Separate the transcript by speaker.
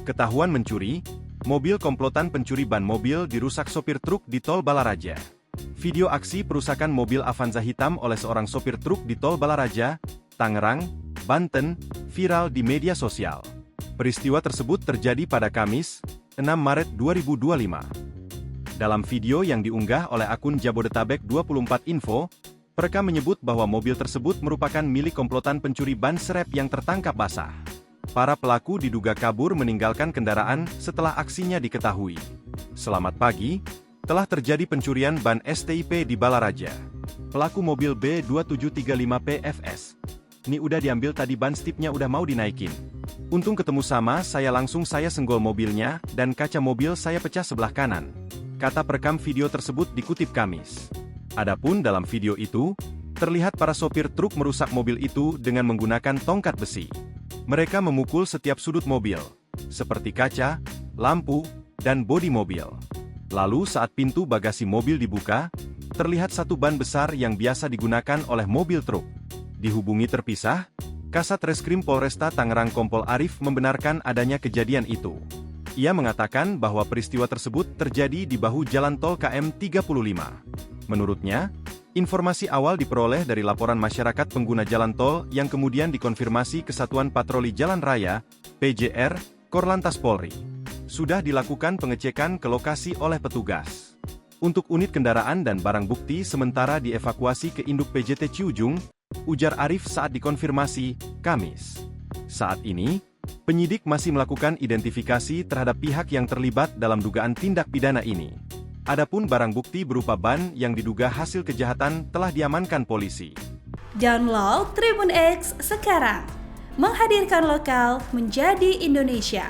Speaker 1: Ketahuan mencuri, mobil komplotan pencuri ban mobil dirusak sopir truk di Tol Balaraja. Video aksi perusakan mobil Avanza hitam oleh seorang sopir truk di Tol Balaraja, Tangerang, Banten, viral di media sosial. Peristiwa tersebut terjadi pada Kamis, 6 Maret 2025. Dalam video yang diunggah oleh akun Jabodetabek 24 Info, perekam menyebut bahwa mobil tersebut merupakan milik komplotan pencuri ban serep yang tertangkap basah. Para pelaku diduga kabur meninggalkan kendaraan setelah aksinya diketahui. Selamat pagi, telah terjadi pencurian ban STIP di Balaraja. Pelaku mobil B2735PFS. Ini udah diambil tadi, ban stipnya udah mau dinaikin. Untung ketemu sama saya, langsung saya senggol mobilnya, dan kaca mobil saya pecah sebelah kanan. Kata perekam video tersebut dikutip Kamis. Adapun dalam video itu, terlihat para sopir truk merusak mobil itu dengan menggunakan tongkat besi. Mereka memukul setiap sudut mobil, seperti kaca, lampu, dan bodi mobil. Lalu saat pintu bagasi mobil dibuka, terlihat satu ban besar yang biasa digunakan oleh mobil truk. Dihubungi terpisah, Kasat Reskrim Polresta Tangerang Kompol Arif membenarkan adanya kejadian itu. Ia mengatakan bahwa peristiwa tersebut terjadi di bahu jalan tol KM 35. Menurutnya, informasi awal diperoleh dari laporan masyarakat pengguna jalan tol yang kemudian dikonfirmasi ke Satuan Patroli Jalan Raya, PJR, Korlantas Polri. Sudah dilakukan pengecekan ke lokasi oleh petugas. Untuk unit kendaraan dan barang bukti sementara dievakuasi ke Induk PJT Ciujung, ujar Arif saat dikonfirmasi, Kamis. Saat ini, penyidik masih melakukan identifikasi terhadap pihak yang terlibat dalam dugaan tindak pidana ini. Adapun barang bukti berupa ban yang diduga hasil kejahatan telah diamankan polisi.
Speaker 2: Download Tribun X sekarang, menghadirkan lokal menjadi Indonesia.